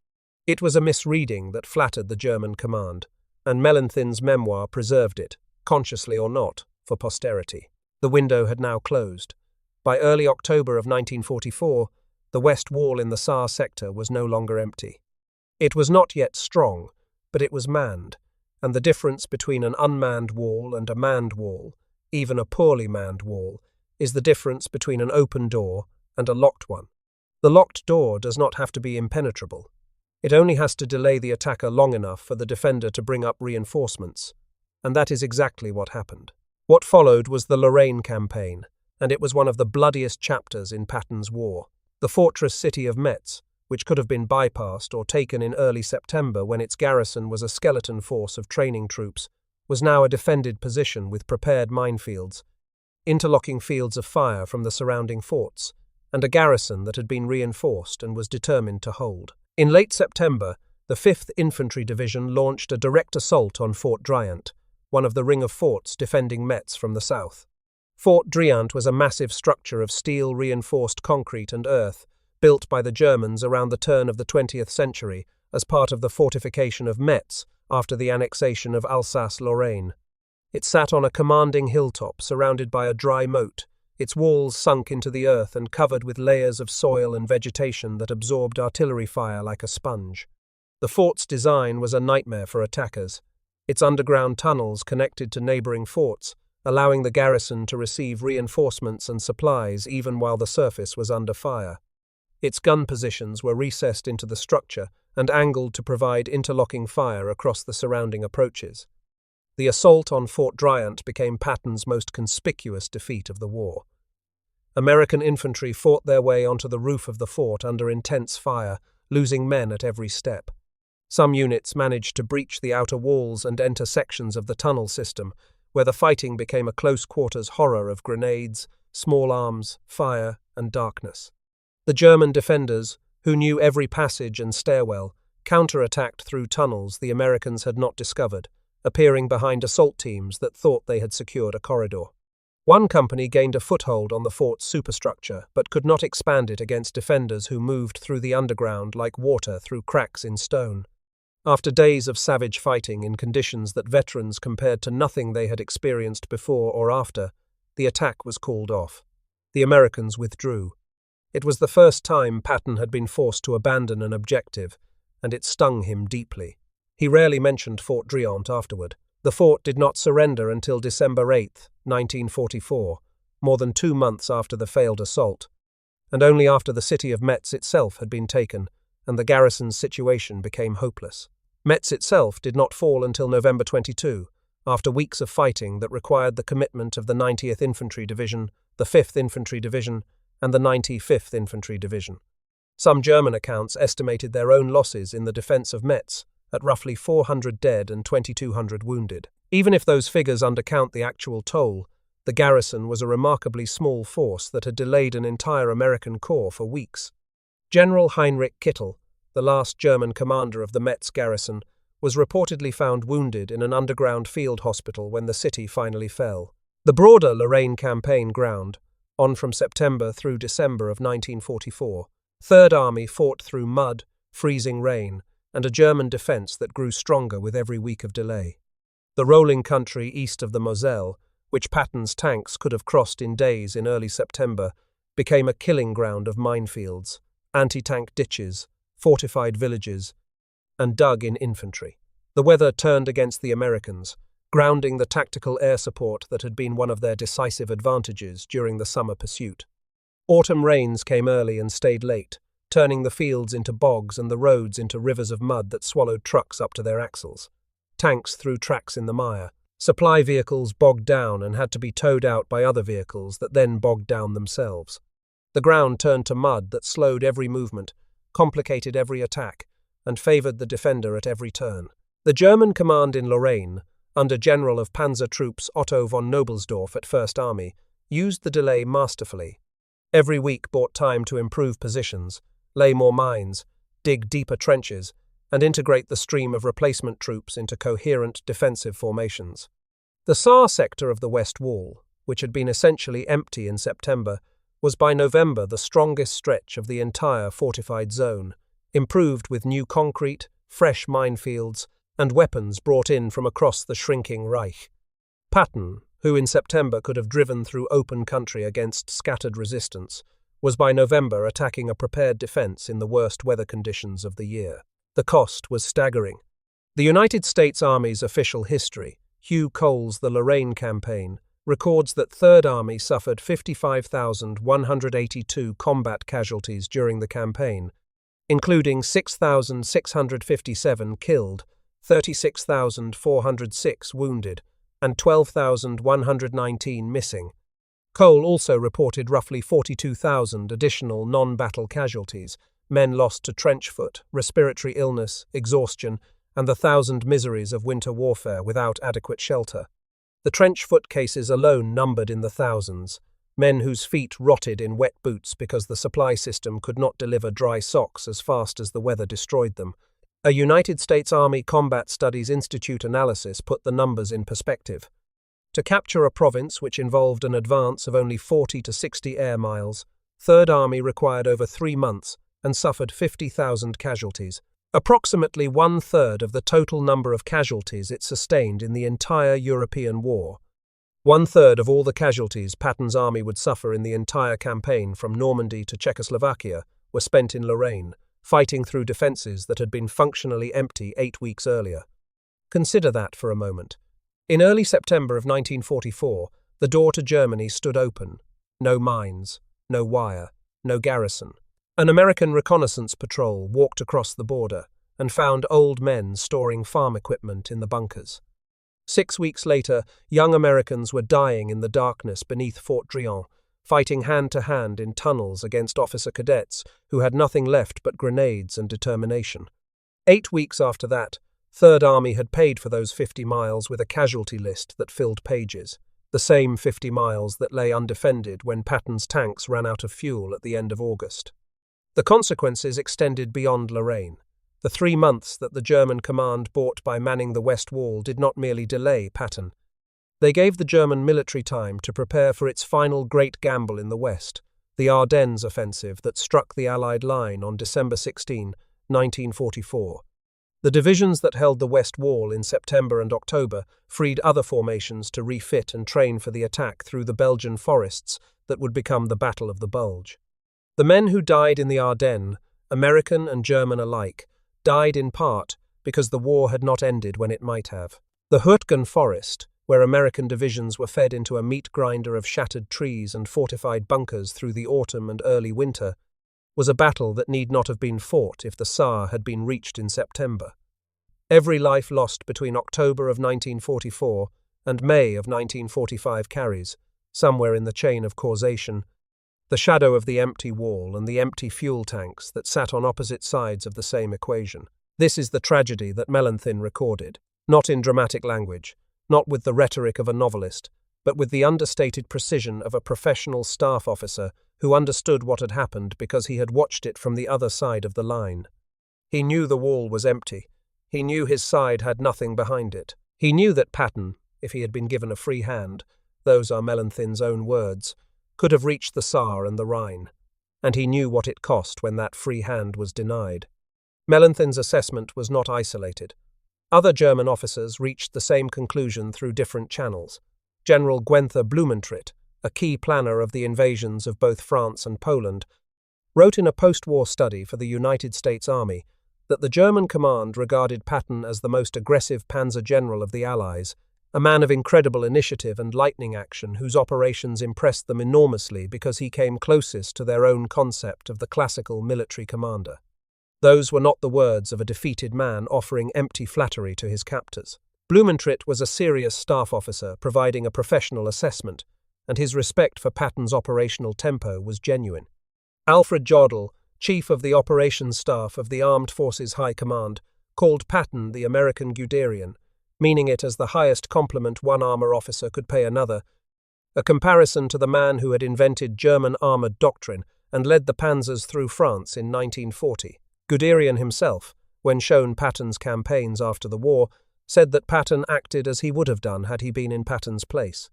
A: It was a misreading that flattered the German command, and Mellenthin's memoir preserved it, consciously or not, for posterity. The window had now closed. By early October of 1944, the west wall in the Saar sector was no longer empty. It was not yet strong, but it was manned, and the difference between an unmanned wall and a manned wall, even a poorly manned wall, is the difference between an open door and a locked one. The locked door does not have to be impenetrable. It only has to delay the attacker long enough for the defender to bring up reinforcements, and that is exactly what happened. What followed was the Lorraine Campaign, and it was one of the bloodiest chapters in Patton's war. The fortress city of Metz, which could have been bypassed or taken in early September when its garrison was a skeleton force of training troops, was now a defended position with prepared minefields, interlocking fields of fire from the surrounding forts, and a garrison that had been reinforced and was determined to hold. In late September, the 5th Infantry Division launched a direct assault on Fort Driant, one of the ring of forts defending Metz from the south. Fort Driant was a massive structure of steel-reinforced concrete and earth, built by the Germans around the turn of the 20th century as part of the fortification of Metz after the annexation of Alsace-Lorraine. It sat on a commanding hilltop surrounded by a dry moat, its walls sunk into the earth and covered with layers of soil and vegetation that absorbed artillery fire like a sponge. The fort's design was a nightmare for attackers. Its underground tunnels connected to neighboring forts, allowing the garrison to receive reinforcements and supplies even while the surface was under fire. Its gun positions were recessed into the structure and angled to provide interlocking fire across the surrounding approaches. The assault on Fort Driant became Patton's most conspicuous defeat of the war. American infantry fought their way onto the roof of the fort under intense fire, losing men at every step. Some units managed to breach the outer walls and enter sections of the tunnel system, where the fighting became a close-quarters horror of grenades, small arms, fire, and darkness. The German defenders, who knew every passage and stairwell, counterattacked through tunnels the Americans had not discovered, appearing behind assault teams that thought they had secured a corridor. One company gained a foothold on the fort's superstructure, but could not expand it against defenders who moved through the underground like water through cracks in stone. After days of savage fighting in conditions that veterans compared to nothing they had experienced before or after, the attack was called off. The Americans withdrew. It was the first time Patton had been forced to abandon an objective, and it stung him deeply. He rarely mentioned Fort Driant afterward. The fort did not surrender until December 8, 1944, more than 2 months after the failed assault, and only after the city of Metz itself had been taken and the garrison's situation became hopeless. Metz itself did not fall until November 22, after weeks of fighting that required the commitment of the 90th Infantry Division, the 5th Infantry Division, and the 95th Infantry Division. Some German accounts estimated their own losses in the defense of Metz at roughly 400 dead and 2,200 wounded. Even if those figures undercount the actual toll, the garrison was a remarkably small force that had delayed an entire American corps for weeks. General Heinrich Kittel, the last German commander of the Metz garrison, was reportedly found wounded in an underground field hospital when the city finally fell. The broader Lorraine Campaign ground, on from September through December of 1944, Third Army fought through mud, freezing rain, and a German defence that grew stronger with every week of delay. The rolling country east of the Moselle, which Patton's tanks could have crossed in days in early September, became a killing ground of minefields, anti-tank ditches, fortified villages, and dug-in infantry. The weather turned against the Americans, grounding the tactical air support that had been one of their decisive advantages during the summer pursuit. Autumn rains came early and stayed late, turning the fields into bogs and the roads into rivers of mud that swallowed trucks up to their axles. Tanks threw tracks in the mire. Supply vehicles bogged down and had to be towed out by other vehicles that then bogged down themselves. The ground turned to mud that slowed every movement, complicated every attack, and favoured the defender at every turn. The German command in Lorraine, under General of Panzer Troops Otto von Knobelsdorff at First Army, used the delay masterfully. Every week bought time to improve positions, lay more mines, dig deeper trenches, and integrate the stream of replacement troops into coherent defensive formations. The Saar sector of the West Wall, which had been essentially empty in September, was by November the strongest stretch of the entire fortified zone, improved with new concrete, fresh minefields, and weapons brought in from across the shrinking Reich. Patton, who in September could have driven through open country against scattered resistance, was by November attacking a prepared defense in the worst weather conditions of the year. The cost was staggering. The United States Army's official history, Hugh Cole's The Lorraine Campaign, records that Third Army suffered 55,182 combat casualties during the campaign, including 6,657 killed, 36,406 wounded, and 12,119 missing. Cole also reported roughly 42,000 additional non-battle casualties, men lost to trench foot, respiratory illness, exhaustion, and the 1,000 miseries of winter warfare without adequate shelter. The trench foot cases alone numbered in the thousands, men whose feet rotted in wet boots because the supply system could not deliver dry socks as fast as the weather destroyed them. A United States Army Combat Studies Institute analysis put the numbers in perspective. To capture a province which involved an advance of only 40 to 60 air miles, Third Army required over 3 months and suffered 50,000 casualties, approximately 1/3 of the total number of casualties it sustained in the entire European war. 1/3 of all the casualties Patton's army would suffer in the entire campaign from Normandy to Czechoslovakia were spent in Lorraine, fighting through defences that had been functionally empty 8 weeks earlier. Consider that for a moment. In early September of 1944, the door to Germany stood open. No mines, no wire, no garrison. An American reconnaissance patrol walked across the border and found old men storing farm equipment in the bunkers. 6 weeks later, young Americans were dying in the darkness beneath Fort Drian, fighting hand-to-hand in tunnels against officer cadets who had nothing left but grenades and determination. 8 weeks after that, Third Army had paid for those 50 miles with a casualty list that filled pages, the same 50 miles that lay undefended when Patton's tanks ran out of fuel at the end of August. The consequences extended beyond Lorraine. The 3 months that the German command bought by manning the West Wall did not merely delay Patton. They gave the German military time to prepare for its final great gamble in the West, the Ardennes offensive that struck the Allied line on December 16, 1944. The divisions that held the West Wall in September and October freed other formations to refit and train for the attack through the Belgian forests that would become the Battle of the Bulge. The men who died in the Ardennes, American and German alike, died in part because the war had not ended when it might have. The Hürtgen Forest, where American divisions were fed into a meat grinder of shattered trees and fortified bunkers through the autumn and early winter, was a battle that need not have been fought if the Saar had been reached in September. Every life lost between October of 1944 and May of 1945 carries, somewhere in the chain of causation, the shadow of the empty wall and the empty fuel tanks that sat on opposite sides of the same equation. This is the tragedy that Mellenthin recorded, not in dramatic language, not with the rhetoric of a novelist, but with the understated precision of a professional staff officer who understood what had happened because he had watched it from the other side of the line. He knew the wall was empty. He knew his side had nothing behind it. He knew that Patton, if he had been given a free hand, those are Mellenthin's own words, could have reached the Saar and the Rhine. And he knew what it cost when that free hand was denied. Mellenthin's assessment was not isolated. Other German officers reached the same conclusion through different channels. General Guenther Blumentritt, a key planner of the invasions of both France and Poland, wrote in a post-war study for the United States Army that the German command regarded Patton as the most aggressive panzer general of the Allies, a man of incredible initiative and lightning action whose operations impressed them enormously because he came closest to their own concept of the classical military commander. Those were not the words of a defeated man offering empty flattery to his captors. Blumentritt was a serious staff officer providing a professional assessment, and his respect for Patton's operational tempo was genuine. Alfred Jodl, chief of the operations staff of the Armed Forces High Command, called Patton the American Guderian, meaning it as the highest compliment one armor officer could pay another, a comparison to the man who had invented German armored doctrine and led the panzers through France in 1940. Guderian himself, when shown Patton's campaigns after the war, said that Patton acted as he would have done had he been in Patton's place.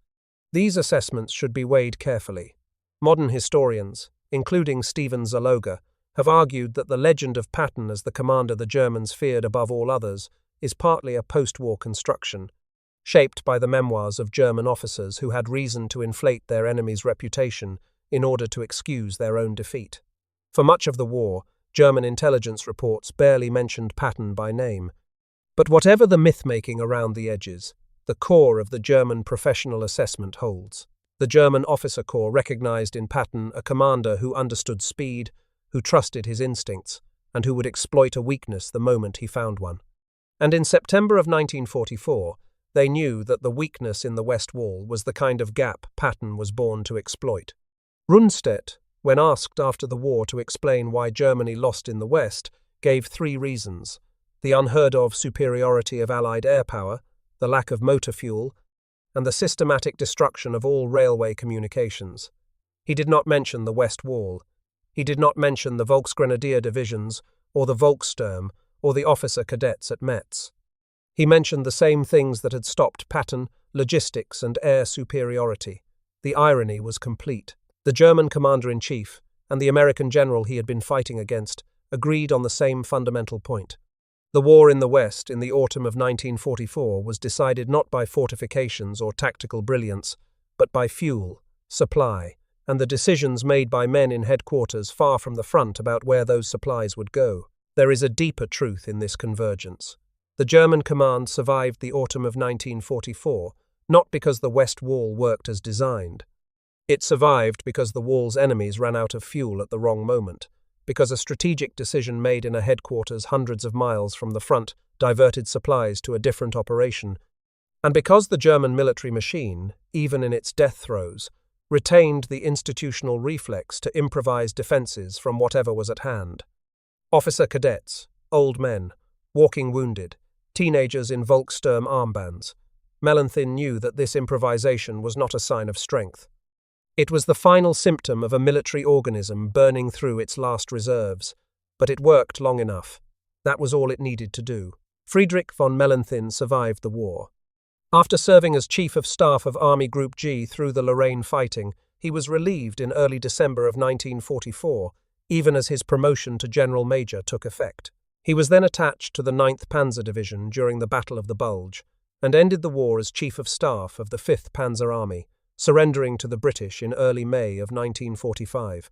A: These assessments should be weighed carefully. Modern historians, including Stephen Zaloga, have argued that the legend of Patton as the commander the Germans feared above all others is partly a post-war construction, shaped by the memoirs of German officers who had reason to inflate their enemy's reputation in order to excuse their own defeat. For much of the war, German intelligence reports barely mentioned Patton by name. But whatever the myth-making around the edges, the core of the German professional assessment holds. The German officer corps recognized in Patton a commander who understood speed, who trusted his instincts, and who would exploit a weakness the moment he found one. And in September of 1944, they knew that the weakness in the West Wall was the kind of gap Patton was born to exploit. Rundstedt, when asked after the war to explain why Germany lost in the West, gave 3 reasons: the unheard-of superiority of Allied air power, the lack of motor fuel, and the systematic destruction of all railway communications. He did not mention the West Wall. He did not mention the Volksgrenadier divisions, or the Volkssturm, or the officer cadets at Metz. He mentioned the same things that had stopped Patton: logistics and air superiority. The irony was complete. The German commander-in-chief and the American general he had been fighting against agreed on the same fundamental point. The war in the West in the autumn of 1944 was decided not by fortifications or tactical brilliance, but by fuel, supply, and the decisions made by men in headquarters far from the front about where those supplies would go. There is a deeper truth in this convergence. The German command survived the autumn of 1944, not because the West Wall worked as designed. It survived because the wall's enemies ran out of fuel at the wrong moment, because a strategic decision made in a headquarters hundreds of miles from the front diverted supplies to a different operation, and because the German military machine, even in its death throes, retained the institutional reflex to improvise defenses from whatever was at hand. Officer cadets, old men, walking wounded, teenagers in Volkssturm armbands. Mellenthin knew that this improvisation was not a sign of strength. It was the final symptom of a military organism burning through its last reserves, but it worked long enough. That was all it needed to do. Friedrich von Mellenthin survived the war. After serving as Chief of Staff of Army Group G through the Lorraine fighting, he was relieved in early December of 1944, even as his promotion to General Major took effect. He was then attached to the 9th Panzer Division during the Battle of the Bulge, and ended the war as Chief of Staff of the 5th Panzer Army, surrendering to the British in early May of 1945.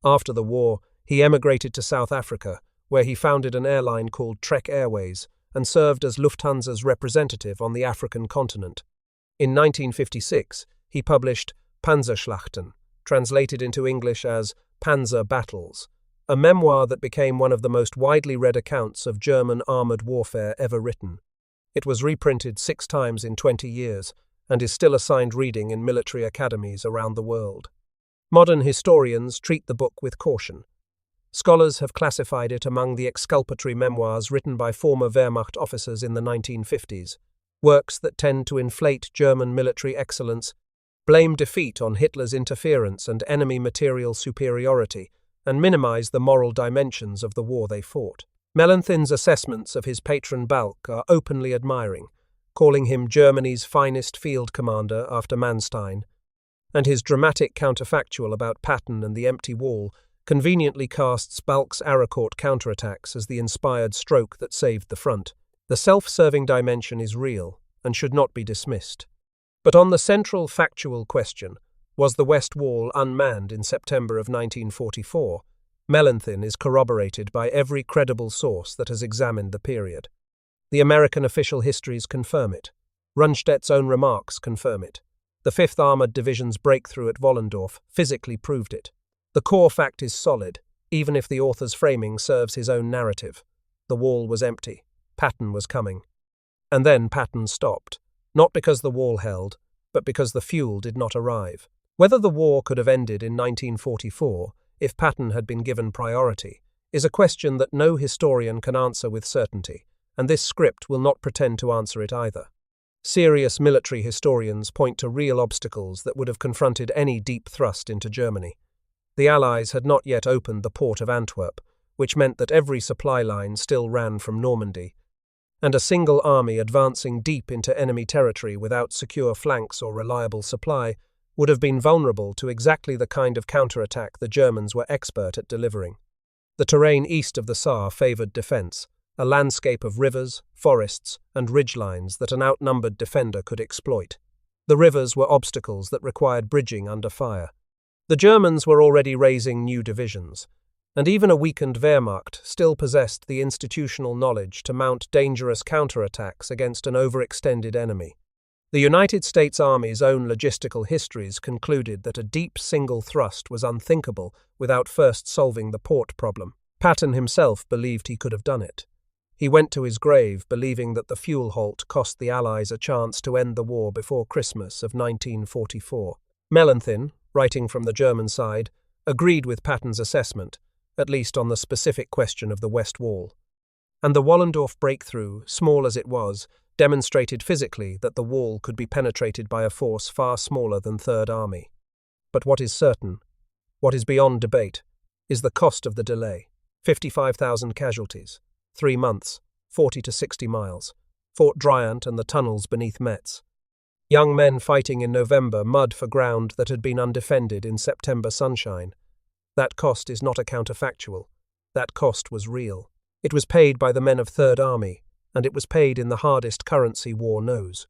A: After the war, he emigrated to South Africa, where he founded an airline called Trek Airways and served as Lufthansa's representative on the African continent. In 1956, he published Panzerschlachten, translated into English as Panzer Battles, a memoir that became one of the most widely read accounts of German armoured warfare ever written. It was reprinted 6 times in 20 years, and is still assigned reading in military academies around the world. Modern historians treat the book with caution. Scholars have classified it among the exculpatory memoirs written by former Wehrmacht officers in the 1950s, works that tend to inflate German military excellence blame defeat on Hitler's interference and enemy material superiority, and minimize the moral dimensions of the war they fought. Mellenthin's assessments of his patron Balck are openly admiring, calling him Germany's finest field commander after Manstein, and his dramatic counterfactual about Patton and the empty wall conveniently casts Balck's Aracourt counterattacks as the inspired stroke that saved the front. The self-serving dimension is real and should not be dismissed. But on the central factual question, was the West Wall unmanned in September of 1944, Mellenthin is corroborated by every credible source that has examined the period. The American official histories confirm it. Rundstedt's own remarks confirm it. The 5th Armoured Division's breakthrough at Wollendorf physically proved it. The core fact is solid, even if the author's framing serves his own narrative. The wall was empty. Patton was coming. And then Patton stopped, not because the wall held, but because the fuel did not arrive. Whether the war could have ended in 1944, if Patton had been given priority, is a question that no historian can answer with certainty, and this script will not pretend to answer it either. Serious military historians point to real obstacles that would have confronted any deep thrust into Germany. The Allies had not yet opened the port of Antwerp, which meant that every supply line still ran from Normandy, and a single army advancing deep into enemy territory without secure flanks or reliable supply would have been vulnerable to exactly the kind of counterattack the Germans were expert at delivering. The terrain east of the Saar favoured defence, a landscape of rivers, forests, and ridgelines that an outnumbered defender could exploit. The rivers were obstacles that required bridging under fire. The Germans were already raising new divisions, and even a weakened Wehrmacht still possessed the institutional knowledge to mount dangerous counterattacks against an overextended enemy. The United States Army's own logistical histories concluded that a deep single thrust was unthinkable without first solving the port problem. Patton himself believed he could have done it. He went to his grave believing that the fuel halt cost the Allies a chance to end the war before Christmas of 1944. Mellenthin, writing from the German side, agreed with Patton's assessment, at least on the specific question of the West Wall. And the Wollendorf breakthrough, small as it was, demonstrated physically that the wall could be penetrated by a force far smaller than Third Army. But what is certain, what is beyond debate, is the cost of the delay. 55,000 casualties, 3 months, 40 to 60 miles, Fort Dryant and the tunnels beneath Metz. Young men fighting in November mud for ground that had been undefended in September sunshine. That cost is not a counterfactual. That cost was real. It was paid by the men of Third Army, and it was paid in the hardest currency war knows.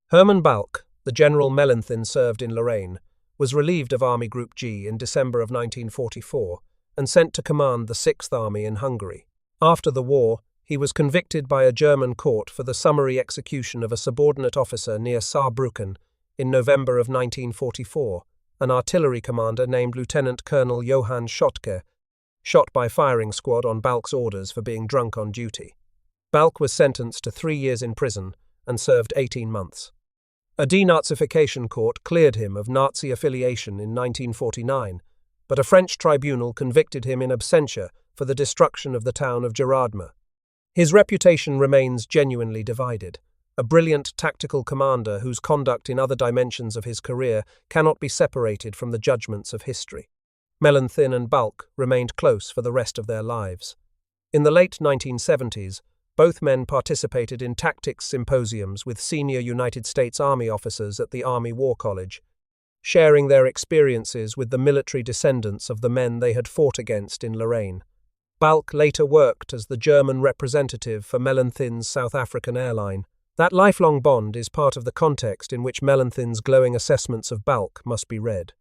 A: Hermann Balck, the General Mellenthin served in Lorraine, was relieved of Army Group G in December of 1944 and sent to command the 6th Army in Hungary. After the war, he was convicted by a German court for the summary execution of a subordinate officer near Saarbrücken in November of 1944, an artillery commander named Lieutenant Colonel Johann Schottke, shot by firing squad on Balck's orders for being drunk on duty. Balck was sentenced to 3 years in prison and served 18 months. A denazification court cleared him of Nazi affiliation in 1949, but a French tribunal convicted him in absentia for the destruction of the town of Gérardmer. His reputation remains genuinely divided, a brilliant tactical commander whose conduct in other dimensions of his career cannot be separated from the judgments of history. Mellenthin and Balck remained close for the rest of their lives. In the late 1970s, both men participated in tactics symposiums with senior United States Army officers at the Army War College, sharing their experiences with the military descendants of the men they had fought against in Lorraine. Balck later worked as the German representative for Mellenthin's South African airline. That lifelong bond is part of the context in which Mellenthin's glowing assessments of Balck must be read.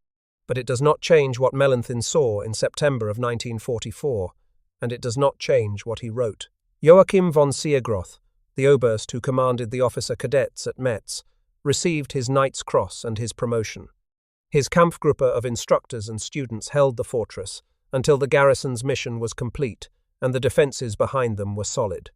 A: But it does not change what Mellenthin saw in September of 1944, and it does not change what he wrote. Joachim von Siegroth, the Oberst who commanded the officer cadets at Metz, received his Knight's Cross and his promotion. His Kampfgruppe of instructors and students held the fortress until the garrison's mission was complete and the defences behind them were solid.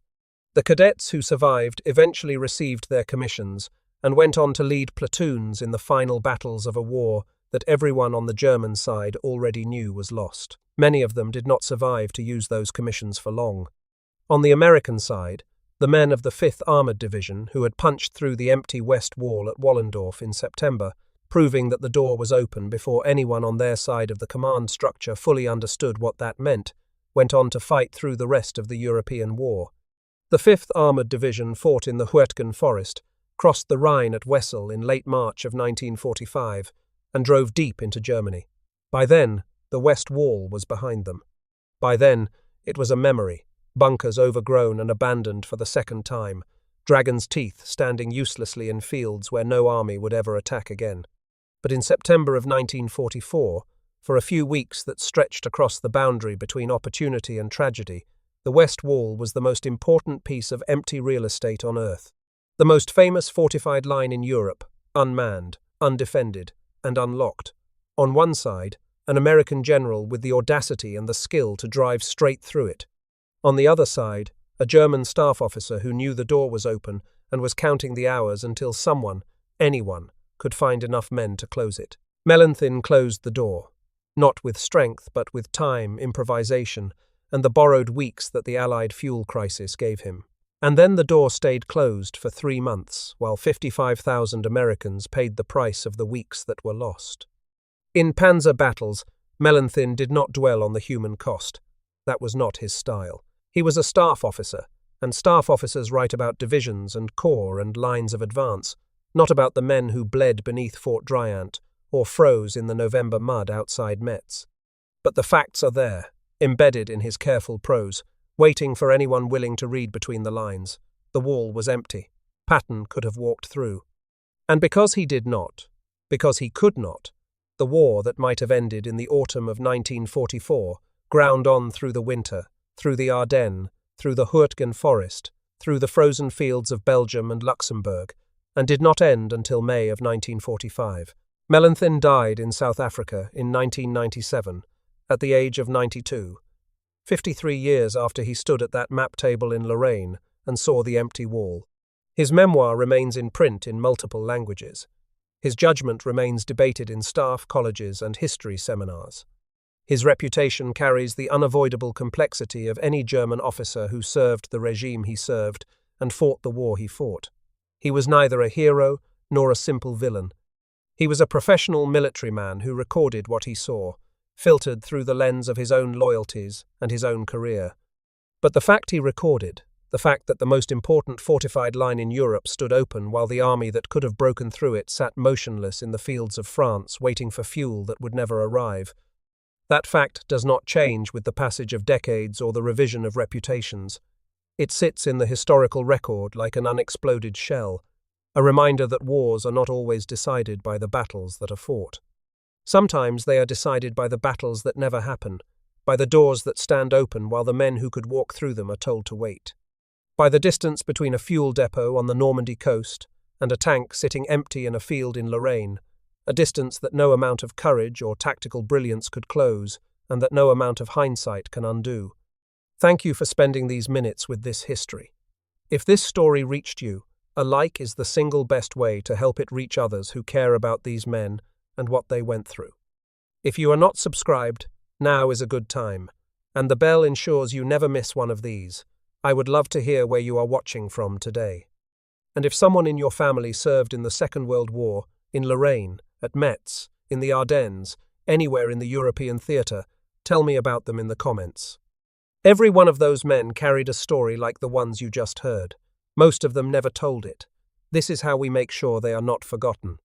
A: The cadets who survived eventually received their commissions and went on to lead platoons in the final battles of a war that everyone on the German side already knew was lost. Many of them did not survive to use those commissions for long. On the American side, the men of the 5th Armoured Division, who had punched through the empty West Wall at Wollendorf in September, proving that the door was open before anyone on their side of the command structure fully understood what that meant, went on to fight through the rest of the European war. The 5th Armoured Division fought in the Huertgen Forest, crossed the Rhine at Wessel in late March of 1945, and drove deep into Germany. By then, the West Wall was behind them. By then, it was a memory, bunkers overgrown and abandoned for the second time, dragon's teeth standing uselessly in fields where no army would ever attack again. But in September of 1944, for a few weeks that stretched across the boundary between opportunity and tragedy, the West Wall was the most important piece of empty real estate on Earth. The most famous fortified line in Europe, unmanned, undefended, and unlocked. On one side, an American general with the audacity and the skill to drive straight through it. On the other side, a German staff officer who knew the door was open and was counting the hours until someone, anyone, could find enough men to close it. Mellenthin closed the door, not with strength but with time, improvisation, and the borrowed weeks that the Allied fuel crisis gave him. And then the door stayed closed for 3 months, while 55,000 Americans paid the price of the weeks that were lost. In Panzer Battles, Mellenthin did not dwell on the human cost. That was not his style. He was a staff officer, and staff officers write about divisions and corps and lines of advance, not about the men who bled beneath Fort Dryant or froze in the November mud outside Metz. But the facts are there, embedded in his careful prose, waiting for anyone willing to read between the lines. The wall was empty. Patton could have walked through. And because he did not, because he could not, the war that might have ended in the autumn of 1944 ground on through the winter, through the Ardennes, through the Huertgen Forest, through the frozen fields of Belgium and Luxembourg, and did not end until May of 1945. Mellenthin died in South Africa in 1997, at the age of 92, 53 years after he stood at that map table in Lorraine and saw the empty wall. His memoir remains in print in multiple languages. His judgment remains debated in staff colleges and history seminars. His reputation carries the unavoidable complexity of any German officer who served the regime he served and fought the war he fought. He was neither a hero nor a simple villain. He was a professional military man who recorded what he saw, filtered through the lens of his own loyalties and his own career. But the fact he recorded, the fact that the most important fortified line in Europe stood open while the army that could have broken through it sat motionless in the fields of France waiting for fuel that would never arrive, that fact does not change with the passage of decades or the revision of reputations. It sits in the historical record like an unexploded shell, a reminder that wars are not always decided by the battles that are fought. Sometimes they are decided by the battles that never happen, by the doors that stand open while the men who could walk through them are told to wait, by the distance between a fuel depot on the Normandy coast and a tank sitting empty in a field in Lorraine, a distance that no amount of courage or tactical brilliance could close, and that no amount of hindsight can undo. Thank you for spending these minutes with this history. If this story reached you, a like is the single best way to help it reach others who care about these men and what they went through. If you are not subscribed, now is a good time, and the bell ensures you never miss one of these. I would love to hear where you are watching from today. And if someone in your family served in the Second World War, in Lorraine, at Metz, in the Ardennes, anywhere in the European theatre, tell me about them in the comments. Every one of those men carried a story like the ones you just heard. Most of them never told it. This is how we make sure they are not forgotten.